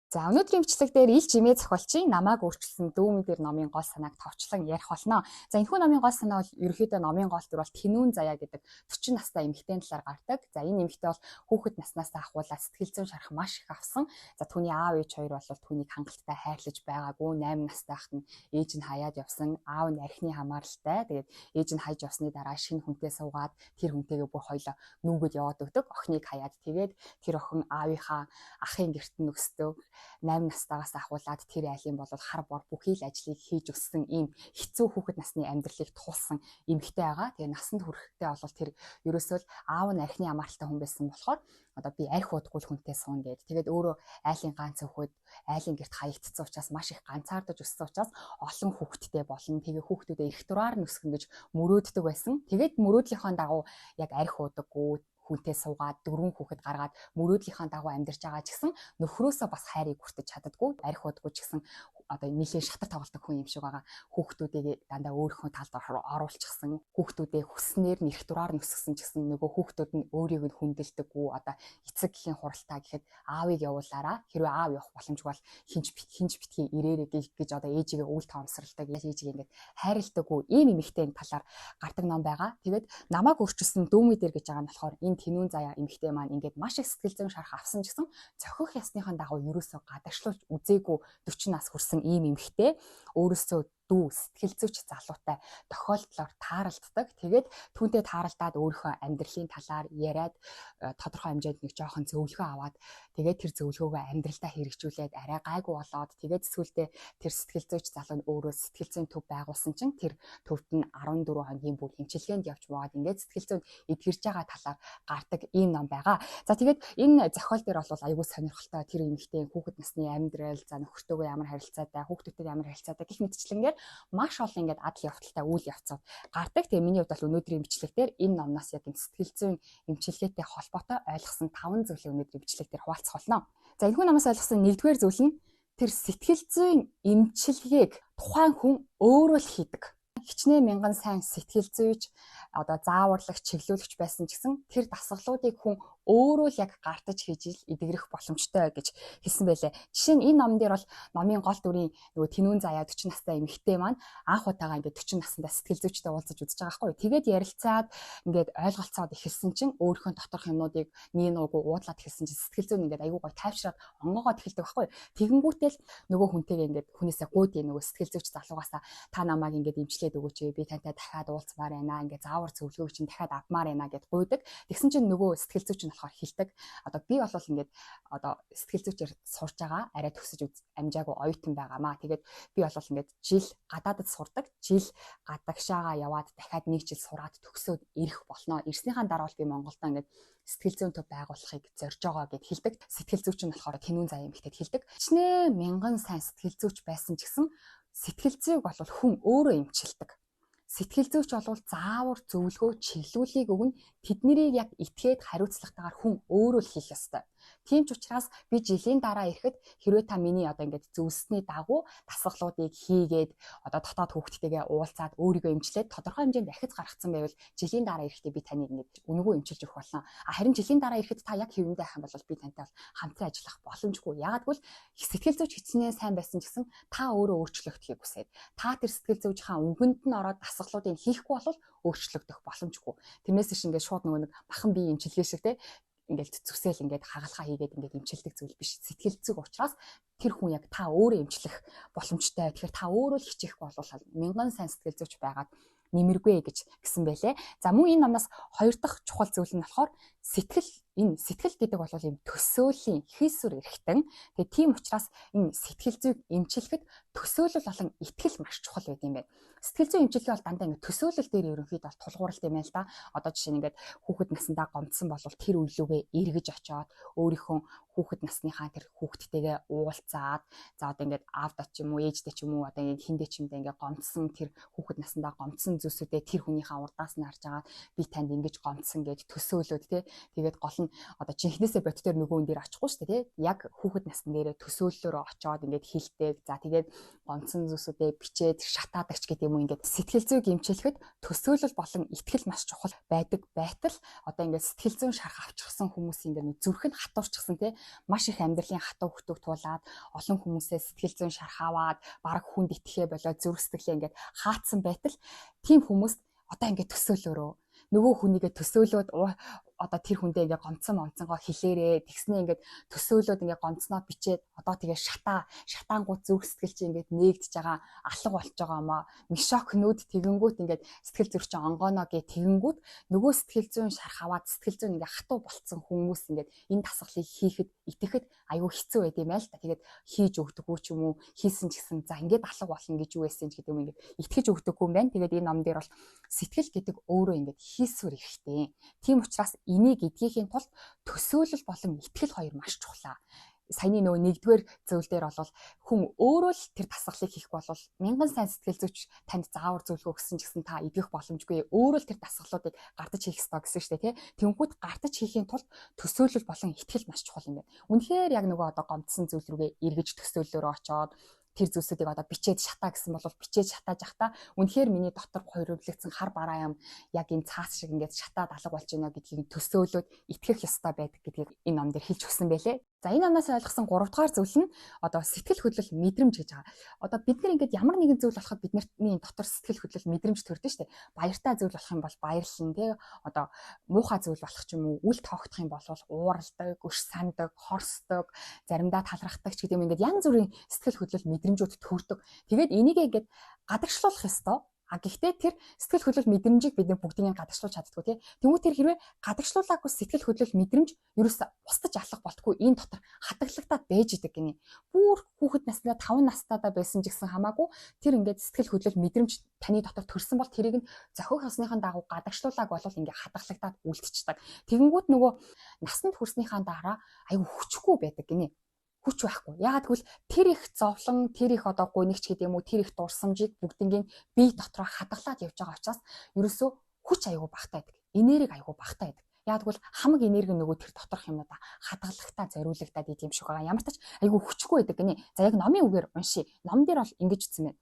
За өнөөдрийн бичлэг дээр ил жимээ зохиолчийн намааг өөрчилсөн дүү мэдэр номын гол санааг товчлон ярих болно. За энэхүү номын гол санаа бол ерөнхийдөө номын гол дүр бол Тэнүүн Заяа гэдэг 40 настай эмэгтэйн талаар гардаг. За энэ эмэгтэй бол хүүхэд наснаас ахуулаад сэтгэл зүйн шарах маш их авсан. За түүний аав ээж хоёр бол түүнийг хангалттай хайрлаж байгаагүй. 8 настай хахад нь ээж нь хаяад явсан. Аав нь архины хамааралтай. Тэгээд ээж нь хайж явсны дараа шинэ хүнтэй суугаад тэр хүнтэйгээ бүр хоёлоо нүүгэж яваад өгдөг. Охиныг хаяад тэгээд тэр охин аавынхаа ахын гэрт нь өсдөг. 8 настайгаас ахуулаад тэр айлын бол хар бор бүхий л ажлыг хийж өссөн ийм хэцүү хүүхэд насны амьдралыг туулсан эмэгтэй байгаа. Тэгээ насанд хүрэхдээ бол тэр ерөөсөө аав нь архины амаралтай хүн байсан болохоор одоо би арх удахгүй хүнтэй суун гээд тэгээд өөрөө айлын ганц хөхөд айлын гэрт хаягдсан учраас маш их ганцаардаж өссөн учраас олон хүүхэдтэй болно. Тэгээ хүүхдүүдээ их дураар нүсгэн гэж мөрөөддөг байсан. Тэгээд мөрөөдлийнхөө дагуу яг арх удаггүй хүнтэй суугаад 4 хүүхэд гаргаад мөрөөдлийнхаа дагуу амьдарч байгаа ч гэсэн нөхрөөсөө бас хайрыг хүртэж чаддаггүй. Арх удаггүй ч гэсэн одоо нэлээд шатар тоглодог хүн юм шиг байгаа. Хүүхдүүдээ дандаа өөрийнхөө талд оруулчихсан. Хүүхдүүдээ хүснээр нэрх дураар нүсгсэн ч гэсэн нөгөө хүүхдүүд нь өөрийг нь хүндэлдэггүй. Одоо эцэг гэхийн хуралтай гэхэд аавыг явуулаараа. Хэрвээ аав явах боломжгүй бол хинж битгий ирээрэй гэж одоо ээжигээ өвөл таамсралдаг. Ээжигээ ингээд хайрладаггүй. Ийм эмэгтэй талаар гардаг ном байгаа. Тэгээд намааг өөрчилсөн дүүмий дээр гэж байгаа нь болохоор энэ Тэнүүн Заяа эмэгтэй маань ингээд маш их сэтгэл зүйн шарах авсан ч гэсэн зохих ясныхаа дагуу ерөөсөө гадагшлуулж үзээгүй 40 нас хүрсэн ийм эмэгтэй өөрөөсөө дүү сэтгэл зүйч залуутай тохиолдлоор тааралддаг. Тэгээд түүнтэй тааралдаад өөрийнхөө амьдралын талаар яриад тодорхой хэмжээнд нэг жоохон зөвлөгөө аваад тэгээд тэр зөвлөгөөгөө амьдралдаа хэрэгжүүлээд арай гайгүй болоод тэгээд сүүлдээ тэр сэтгэл зүйч залуу нь өөрөө сэтгэл зүйн төв байгуулсан чинь тэр төвд нь 14 хоногийн бүр эмчилгээнд явж боод ингээд сэтгэл зүйн эдгэрж байгаа талаар гардаг ийм ном байгаа. За тэгээд энэ зохиол дээр бол аюул сонирхолтой тэр эмэгтэй хүүхэд насны амьдрал, за нөхөртөөгөө ямар харилцаатай, хүүхдүүдтэй ямар харилцаатай гэх мэтчлэнгээр маш олон ингээд адал явдалтай үйл явцад гардаг. Тэгээ миний хувьд бол өнөөдрийн бичлэгтэр энэ номноос яг сэтгэл зүйн эмчилгээтэй холбоотой ойлгосон 5 зүйлийг өнөөдрийн бичлэгтэр хуваалцах болно. За энэхүү номоос ойлгосон нэгдүгээр зүйл нь тэр сэтгэл зүйн эмчилгээг тухайн хүн өөрөө л хийдэг. Хичнээн мянган сайн сэтгэл зүйч одоо зааварлагч, чиглүүлэгч байсан ч гэсэн тэр дасгалуудыг хүн өөрөө л яг гартаж хийж ил эдгэрэх боломжтой гэж хэлсэн байлээ. Жишээ нь энэ номон дээр бол номын гол дүрийн нөгөө Тэнүүн Заяа 40 настай эмэгтэй маань анх удаага ингээд 40 наснда сэтгэл зүйчтэй уулзаж үзэж байгаа байхгүй. Тэгээд ярилцаад ингээд ойлголцоод эхэлсэн чинь өөрийнхөө доторх юмнуудыг нэг нуугүй уудлаад эхэлсэн чинь сэтгэл зүйн ингээд аягүй гой тайвшраад онгоогоод эхэлдэг байхгүй. Тэгэнгүүтэл нөгөө хүнтэйгээ ингээд хүнээсээ гүйдээ нөгөө сэтгэл зүйч залуугаасаа та намайг ингээд эмчлээд өгөөч, би тантай дахиад уулзмаар байна, ингээд заавар зөвлөгөөг чинь дахиад авмаар байна гэд гуйдаг. Тэгсэн чинь нөгөө сэтгэл зүйч нь болохоор хэлдэг. Одоо би бол ингээд одоо сэтгэл зүйчээр сурж байгаа, арай төгсөж амжаагүй оюутан байгаамаа. Тэгээд би бол ингээд жил гадаадд сурдаг, жил гадагшаага яваад дахиад нэг жил сураад төгсөөд ирэх болно. Ирснийхаа дараа бол би Монголдо ингээд сэтгэл зүйн төв байгуулахыг зорж байгаа гэд хэлдэг. Сэтгэл зүйч нь болохоор Тэнүүн Заяа эмэгтэйд хэлдэг. Хичнээн мянган сайн сэтгэл зүйч байсан ч гэсэн сэтгэл зүйг бол хүн өөрөө эмчилдэг. Сэтгэл зүйч бол заавар зөвлөгөө чиглүүлгийг өгнө. Тэднийг яг итгээд хариуцлагатайгаар хүн өөрөө л хийх ёстой. Тийм ч учраас би жилийн дараа ирэхэд хэрвээ та миний одоо ингээд зөвлөсний дагуу дасгалуудыг хийгээд одоо дотоод хүүхдтэйгээ уулзаад өөрийгөө эмчлээд тодорхой хэмжээнд дахиж гаргацсан байвал жилийн дараа ирэхдээ би таныг ингээд үнэгүй эмчилж өгөх болно. Харин жилийн дараа ирэхэд та яг хэвэндээ хайх юм бол би тантай бол хамтран ажиллах боломжгүй. Яагад гэвэл сэтгэл зүйч хичнээн сайн байсан ч гэсэн та өөрөө өөрчлөгдөхийг хүсээд та тэр сэтгэл зүйчийн үгэнд нь ороод дасгалуудыг хийхгүй бол өөрчлөгдөх боломжгүй. Тэрнээс чинь ингээд шууд нөгөө нэг махан бие эмчилгээ шиг те ингээд зүсэл ингээд хагалгаа хийгээд ингээд эмчилдэг зүйл биш. Сэтгэл зүйг учраас тэр хүн яг та өөрөө эмчлэх боломжтой. Тэгэхээр та өөрөө л хичээхгүй болвол мянган сайн сэтгэл зүйч байгаад нэмэргүй гэж гисэн байлээ. За мөн энэ номноос хоёр дахь чухал зүйл нь болохоор сэтгэл гэдэг бол юм төсөөлийн хийсвэр эрхтэн. Тэгээ тийм учраас энэ сэтгэл зүйг эмчилэхэд төсөөлөл болон итгэл маш чухал байд юм байна. Сэтгэл зүйн эмчилгээ бол дандаа ингэ төсөөлөл дээр ерөнхийдөө бол тулгуурлалт юм байна л да. Одоо жишээ нь ингээд хүүхэд насндаа гомдсон бол тэр үйлүүгээ эргэж очиод өөрийнхөө хүүхэд насныхаа тэр хүүхдтэйгээ уулзаад за одоо ингээд аавдаа ч юм уу ээждээ ч юм уу одоо ингээд хиндэ ч юм даа ингээд гомдсон тэр хүүхэд насндаа гомдсон зүйлсүүдээ тэр хүнийхээ урдаас нь харж агаад би танд ингэж гомдсон гэж төсөөлөөд тэгээд гол нь одоо жинхнээсээ бодтоор нөгөө хүн дээр очихгүй шүү дээ, тий. Яг хүүхэд насны дээрээ төсөөллөөрөө очоод ингээд хилдэг. За тэгээд гонцон зүсүүдээ бичээд шатаадаг ч гэдэг юм уу, ингээд сэтгэл зүйг эмчилэхэд төсөөлөл болон итгэл маш чухал байдаг байтал одоо ингээд сэтгэл зүйн шарх авчихсан хүмүүсийн ингээд зүрх нь хатуурчихсан, тий. Маш их амьдралын хатуу хөтөг туулаад олон хүмүүсээ сэтгэл зүйн шарх аваад бараг хүнд итгэхээ болоод зүрх сэтгэлээ ингээд хаацсан байтал тийм хүмүүс одоо ингээд төсөөлөөрөө нөгөө хүнийгээ төсөөлөөд одоо тэр хүндээ ингээ гомцсон онцонгоо хэлээрээ тэгснээ ингээд төсөөлөөд ингээ гомцноо бичээд одоо тэгээ шатаангууд зүрх сэтгэл чи ингээд нээгдэж байгаа алга болж байгаа маа мишокнууд тэгэнгүүт ингээд сэтгэл зүрх чи онгооно гэ тэгэнгүүт нөгөө сэтгэл зүйн шарх аваад сэтгэл зүйн ингээ хатуу болцсон хүмүүс ингээд энэ дасгалыг хийхэд итгэхэд аюу хэцүү байд юм аа л та. Тэгээд хийж өгдөггүй ч юм уу, хийсэн ч гэсэн за ингээд алга болно гэж юу байсан ч гэдэг юм ингээд итгэж өгдөггүй юм байна. Тэгээд энэ ном дээр бол сэтгэл гэдэг өөрөө ингээд хийсвэр ихтэй. Тийм учраас энийг эдгийхийн тулд төсөөлөл болон итгэл хоёр маш чухал. Саяны нөгөө нэгдүгээр зөвлөл дээр бол хүн өөрөө л тэр дасгалыг хийх бол мянган сайн сэтгэл зүйч танд заавар зөвлөгөө өгсөн ч гэсэн та эдгэх боломжгүй. Өөрөө л тэр дасгалуудыг гардаж хийх ёстой гэсэн шүү дээ, тий. Тэнгүүд гардаж хийхийн тулд төсөөлөл болон итгэл маш чухал юм байна. Үнэхээр яг нөгөө одоо гомдсон зүйл рүүгээ эргэж төсөөллөөрөө очоод тэр зүйлсүүдийг одоо бичээд шатаа гэсэн бол бичээд шатааж явахдаа үнэхээр миний дотор хувирлагдсан хар бараа юм яг энэ цаас шиг ингээд шатаад алга болж байна гэдгийг төсөөлөөд итгэх ёстой байдаг гэдгийг энэ ном дээр хэлж өгсөн байлээ. За энэ номоос ойлгосон 3 дугаар зүйл нь одоо сэтгэл хөдлөл мэдрэмж гэж байгаа. Одоо бид нар ингээд ямар нэгэн зүйл болоход бидний дотор сэтгэл хөдлөл мэдрэмж төрдөн шүү дээ. Баяртай зүйл болох юм бол баярлан тий. Одоо муухай зүйл болох ч юм уу, үл тоогдох юм бол ууралдаг, өш сандаг, хорсдог, заримдаа талархдаг ч гэдэг юм ингээд янз бүрийн сэтгэл хөдлөл мэдрэмжүүд төрдөг. Тэгээд энийг ингээд гадагшлуулах ёстой. Гэхдээ тэр сэтгэл хөдлөл мэдрэмжийг бид бүгдийг гадагшлуулж чаддгүй тий. Тэнгүүт тэр хэрвээ гадагшлуулаагүй сэтгэл хөдлөл мэдрэмж ерөөсө бусдаж алах болтгүй энэ дотор хатаглагтаад байж идэг гинэ. Бүр хүүхэд наснаа 5 настайдаа байсан ч гэсэн хамаагүй тэр ингээд сэтгэл хөдлөл мэдрэмж таны дотор төрсэн бол тэрийг нь зохиох ёсныхаа дагуу гадагшлуулааг бол ингээд хатаглагтаад үлдчихдэг. Тэгэнгүүт нөгөө насанд хүрснийхаа дараа айгүй хүчгүй байдаг гинэ. Хүч байхгүй. Яагаад гэвэл тэр их зовлон, тэр их одоо гунигч гэдэг юм уу, тэр их дурсамжийг бүгднийг бие дотроо хадгалаад явж байгаа учраас ерөөсөө хүч аягүй багтаа байдаг. Энерги аягүй багтаа байдаг. Яагаад гэвэл хамаг энерги нөгөө тэр доторх юмнуудаа хадгалахтаа зориулагдаад идэм шиг байгаа. Ямар ч тач аягүй хүчгүй байдаг гинэ. За яг номын үгээр уншия. Ном дээр бол ингэж үтсэн байна.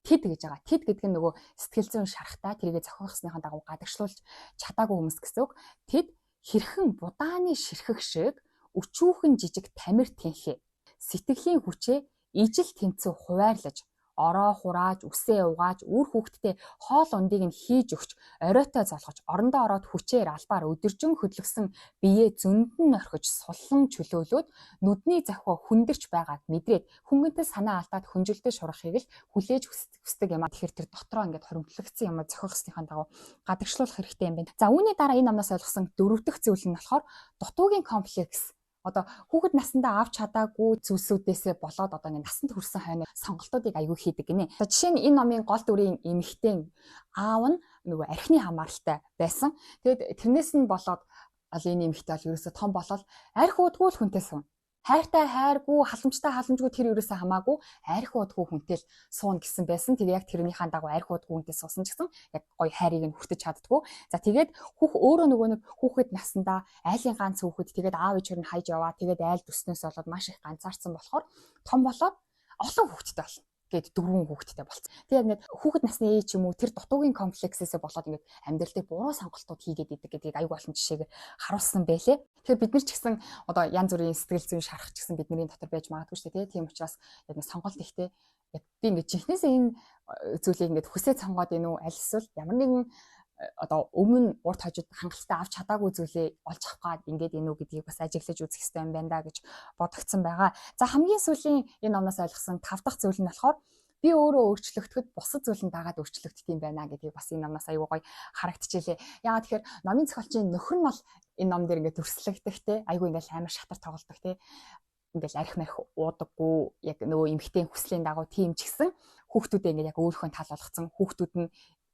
Тэд гэж байгаа. Тэд гэдэг нь нөгөө сэтгэл зүйн шархтаа тэргээ зохиохсныхаа дагуу гадагшлуулж чадаагүй хүмүүс гэсэн үг. Тэд хэрхэн будааны ширхэг шиг өчүүхэн жижиг тамир тэнхээ сэтгэлийн хүчээ ижил тэнцүү хуваарлаж ороо хурааж үсээ угааж үр хүүхдтэй хоол ундыг нь хийж өгч оройтой золгож орондоо ороод хүчээр албаар өдөржин хөдлөсөн биеэ зөндөн орхиж суллан чөлөөлөөд нүдний захиа хүндэрч байгааг мэдрээд хүнгэнтэй санаа алдаад хүнжилтэд шурахыг л хүлээж хүсдэг юм а. Тэгэхээр тэр дотроо ингээд хоримтлагдсан юм а зохиохсныхаа дагуу гадагшлуулах хэрэгтэй юм байна. За үүний дараа энэ номноос ойлгосон 4 дахь зүйл нь болохоор дутуугийн комплекс. Одоо хүүхэд насндаа авч чадаагүй зүйлсүүдээсээ болоод одоо ингэ насанд хүрсэн хойно сонголтуудыг аягүй хийдэг гинэ. Одоо жишээ нь энэ номын гол дүрийн эмэгтэй аав нь нөгөө архины хамааралтай байсан. Тэгээд тэрнээс нь болоод энэ эмэгтэй бол ерөөсө том болоод арх уудгүй л хүнтэй суун. Хайртай хайргүй, халамжтай халамжгүй тэр ерөөсөө хамаагүй арх уудгүй хүнтэй л суун гэсэн байсан. Тэгээ яг тэрнийхээ дагуу арх уудгүй хүнтэй суусан ч гэсэн яг гоё хайрыг нь хүртэж чаддгүй. За тэгээд өөрөө нөгөө нэг хүүхэд наснда айлын ганц хүүхэд тэгээд аав ээжээр нь хайж яваа. Тэгээд айл дүснээс болоод маш их ганцаарсан болохоор том болоод олон хүүхэдтэй болно. Гээд 4 хүүхэдтэй болсон. Тэгээд ингээд хүүхэд насны ээж ч юм уу тэр дутуугийн комплексээсээ болоод ингээд амьдрал дээр буруу сонголтууд хийгээд идэг гэдгийг аюул олон жишээг харуулсан байлээ. Тэгэхээр бид нар ч гэсэн одоо янз бүрийн сэтгэл зүйн шарах ч гэсэн бидний дотор байж магадгүй шүү дээ. Тийм учраас яг нэг сонголт ихтэй яг би ингээд жинхнээсээ энэ зүйлийг ингээд хүсээд сонгоод ийн үү аль эсвэл ямар нэгэн одоо өмнө урт хожид хангалттай авч чадаагүй зүйлээ олж авах гад ингээд энэ үү гэдгийг бас ажиглаж үзэх хэрэгтэй юм байна да гэж бодогдсон байгаа. За хамгийн сүүлийн энэ номноос ойлгосон 5 дахь зүйл нь болохоор би өөрөө өөрчлөгдөхөд бусад зүйл нь дагаад өөрчлөгддөг юм байна гэдгийг бас энэ номноос аюу гоё харагдчихжээ. Яагаад тэгэхээр номын зохиолчийн нөхөр нь бол энэ ном дээр ингээд төрслөгдөхтэй аюу ингээд амар шатар тоглодог те. Ингээл арх марх уудаггүй яг нөгөө эмгтэн хүслийн дагуу тийм ч гэсэн хүүхдүүдээ ингээд яг өөрийнхөө тал болгоцсон хүүхдүүд нь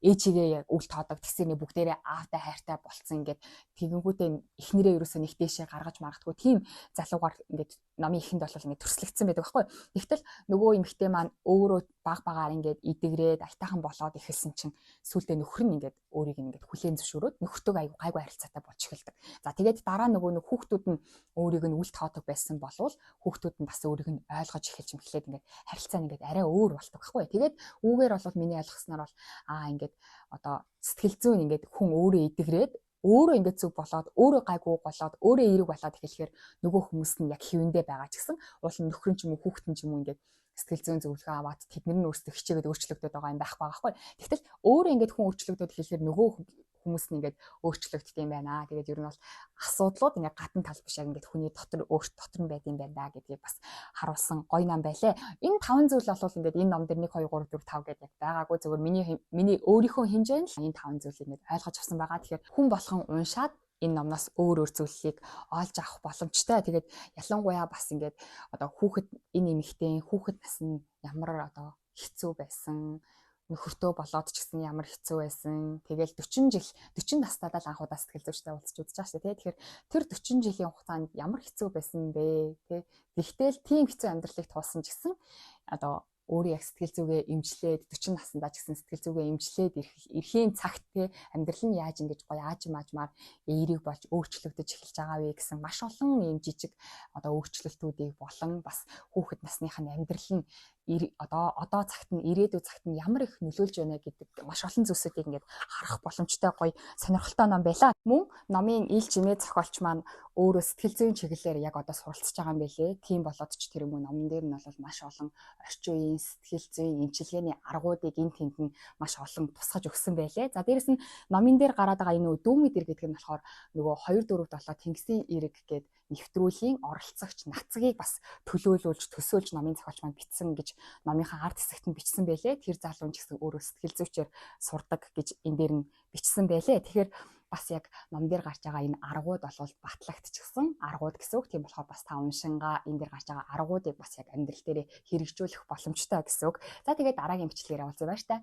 ээжигээ яг үл тоодог тэгсэрний бүгдээрээ аавтай хайртай болцсон ингээд тэгэнгүүтээ эхнэрээ ерөөсөө нэг дэшээ гаргаж маргадгүй тийм залуугаар ингээд намын ихэнд бол ингээд төрслөгдсөн байдаг байхгүй. Тэгтэл нөгөө эмэгтэй маань өөрөө багаар ингээд идэгрээд айтаахан болоод ихэлсэн чинь сүүлдээ нөхөр нь ингээд өөрийг ингээд хүлээн зөвшөөрөөд нөхөртөө гайгүй харилцаатай болж эхэлдэг. За тэгээд дараа нөгөө хүүхдүүд нь өөрийг нь үл тоодог байсан болвол хүүхдүүд нь бас өөрийг нь ойлгож эхэлж мэхлээд ингээд харилцаа нь ингээд арай өөр болдог байхгүй. Тэгээд үүгээр бол миний ойлгосноор бол ингээд одоо сэтгэл зүйн ингээд хүн өөрөө идэгрээд өөрөө ингээд зүг болоод өөрөө гайгүй болоод өөрөө эерэг болоод эхлэхээр нөгөө хүмүүс нь яг хэвэндээ байгаа ч гэсэн уул нь нөхөр ч юм уу хүүхэд ч юм уу ингээд сэтгэл зүйн зөвлөгөө аваад тэднэр нь өөрсдөө хичээгээд өөрчлөгдөд байгаа юм байх байхгүй. Тэгтэл өөрөө ингээд хүн өөрчлөгдөд эхлэхээр нөгөө хүмүүс нь ингээд өөрчлөгддөг юм байна. Тэгээд ер нь бол асуудлууд ингээд гадна тал биш яг ингээд хүний дотор дотор нь байд юм байна да гэдгийг бас харуулсан гоё ном байлээ. Энэ 5 зүйл бол ингээд энэ ном дээр 1 2 3 4 5 гэдэг яг байгаагүй зөвхөн миний өөрийнхөө хэмжээнд л энэ 5 зүйлийг ингээд ойлгож авсан байгаа. Тэгэхээр хүн болгон уншаад энэ номноос өөр зүйлийг олж авах боломжтой. Тэгээд ялангуяа бас ингээд одоо хүүхэд энэ эмэгтэй хүүхэд насны ямар одоо хэцүү байсан, нөхөртөө болоод ч гэсэн ямар хэцүү байсан. Тэгэл 40 настайдаа л анхудаа сэтгэл зүйчтэй уулзч үзэж байгаа шүү дээ. Тэгэхээр тэр 40 жилийн хугацаанд ямар хэцүү байсан бэ? Тэ. Гэхдээ л тийм хэцүү амьдралыг туулсан ч гэсэн одоо өөрөө яг сэтгэл зүгээ эмчлээд 40 наснда ч гэсэн сэтгэл зүгээ эмчлээд эрхийн цагт те амьдрал нь яаж ингэж гоё аажмаар эерэг болж өөрчлөгдөж эхэлж байгаа вэ гэсэн маш олон юм жижиг одоо өөрчлөлтүүдийг болон бас хүүхэд насных нь амьдрал нь одоо цагт нь ирээдүйн цагт нь ямар их нөлөөлж байна гэдэг маш олон зүйлсүүдийг ингээд харах боломжтой гоё сонирхолтой ном байла. Мөн номын ил жимээ зохиолч маань өөрөө сэтгэл зүйн чиглэлээр яг одоо суралцж байгаа юм байлээ. Тийм болоод ч тэр юм номон дээр нь бол маш олон орчин үеийн сэтгэл зүйн эмчилгээний аргуудыг энэ тэнд нь маш олон тусгаж өгсөн байлээ. За дээрэс нь номын дээр гараад байгаа энэ дүүмэд ир гэдэг нь болохоор нөгөө 2 4 7 тэнгисийн эрэг гээд нэвтрүүлгийн оролцогч нацгийг бас төсөөлж номын зохиолч маань бичсэн гэж номынхаа ард хэсэгт нь бичсэн байлээ. Тэр залуу ч гэсэн өөрөө сэтгэл зүйчээр сурдаг гэж энэ дээр нь бичсэн байлээ. Тэгэхээр бас яг ном дээр гарч байгаа энэ аргууд бол батлагдчихсан аргууд гэсэн үг. Тийм болохоор бас та уншингаа энэ дээр гарч байгаа аргуудыг бас яг амьдрал дээр хэрэгжүүлэх боломжтой гэсэн үг. За тэгээд дараагийн бичлэгээрээ уулзъя баяр та.